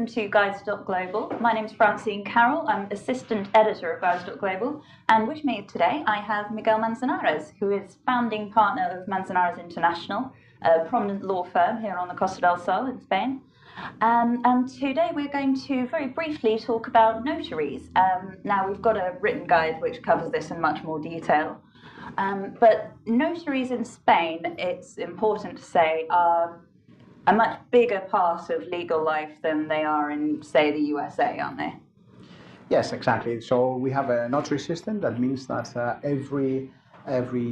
to Guides.Global. My name is Francine Carrel. I'm Assistant Editor of Guides.Global. And with me today, I have Miguel Manzanares, who is founding partner of Manzanares International, a prominent law firm here on the Costa del Sol in Spain. And today we're going to very briefly talk about notaries. Now, we've got a written guide which covers this in much more detail. But notaries in Spain, it's important to say, are a much bigger part of legal life than they are in, say, the USA, aren't they? Yes, exactly. So we have a notary system. That means that every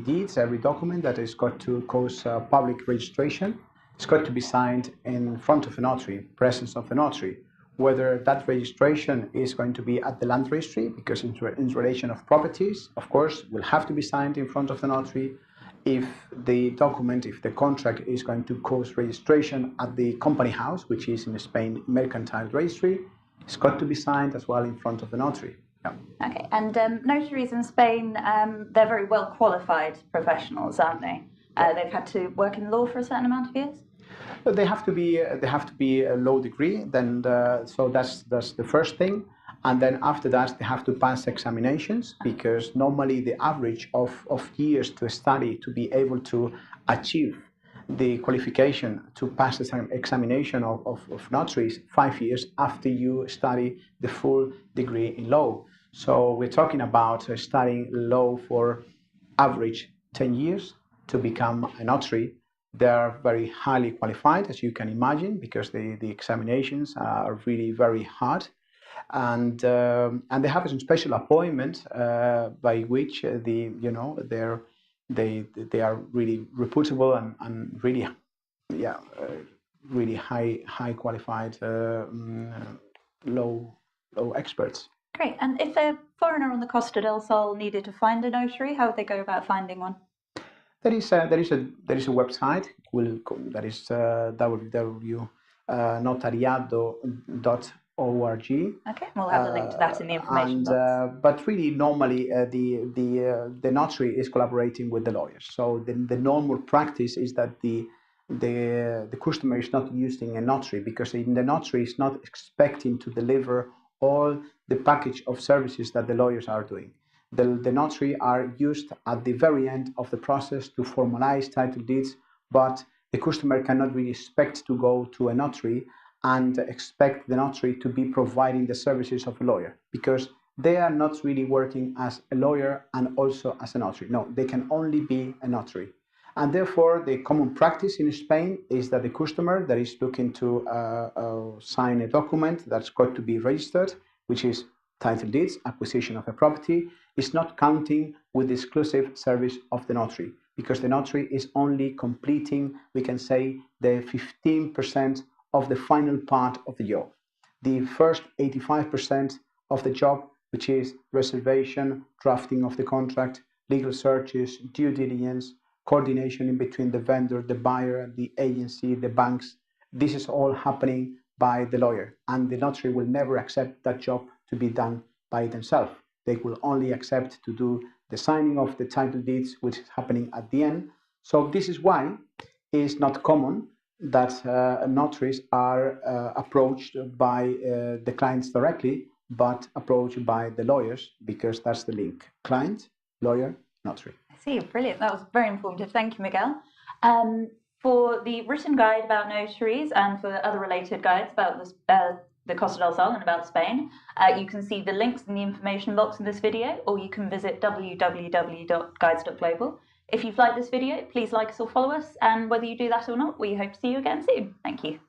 deed, every document that has got to cause public registration, it's got to be signed in front of a notary, presence of a notary. Whether that registration is going to be at the land registry, because in relation of properties, of course, will have to be signed in front of the notary. If the document, if the contract is going to cause registration at the company house, which is in Spain, mercantile registry, it's got to be signed as well in front of the notary. Yeah. Okay, and notaries in Spain, they're very well qualified professionals, aren't they? They've had to work in law for a certain amount of years. They have to be a law degree. Then so that's the first thing. And then after that, they have to pass examinations, because normally the average of years to study to be able to achieve the qualification to pass the examination of notary is 5 years after you study the full degree in law. So we're talking about studying law for average 10 years to become a notary. They are very highly qualified, as you can imagine, because the examinations are really very hard. And they have a special appointment by which they are really reputable and really really high qualified law experts. Great. And if a foreigner on the Costa del Sol needed to find a notary, how would they go about finding one? There is a website that is www.notariado.org. Okay, we'll have a link to that in the information box. But really, normally the notary is collaborating with the lawyers. So the normal practice is that the customer is not using a notary, because the notary is not expecting to deliver all the package of services that the lawyers are doing. The notary are used at the very end of the process to formalize title deeds, but the customer cannot really expect to go to a notary and expect the notary to be providing the services of a lawyer, because they are not really working as a lawyer and also as a notary. No, they can only be a notary. And therefore, the common practice in Spain is that the customer that is looking to sign a document that's got to be registered, which is title deeds, acquisition of a property, is not counting with the exclusive service of the notary, because the notary is only completing, we can say, the 15% of the final part of the job. The first 85% of the job, which is reservation, drafting of the contract, legal searches, due diligence, coordination in between the vendor, the buyer, the agency, the banks, this is all happening by the lawyer, and the notary will never accept that job to be done by themselves. They will only accept to do the signing of the title deeds, which is happening at the end. So this is why it's not common that notaries are approached by the clients directly, but approached by the lawyers, because that's the link: client, lawyer, notary. I see, brilliant. That was very informative. Thank you, Miguel. For the written guide about notaries and for other related guides about the Costa del Sol and about Spain, you can see the links in the information box in this video, or you can visit www.guides.global. If you've liked this video, please like us or follow us, and whether you do that or not, we hope to see you again soon. Thank you.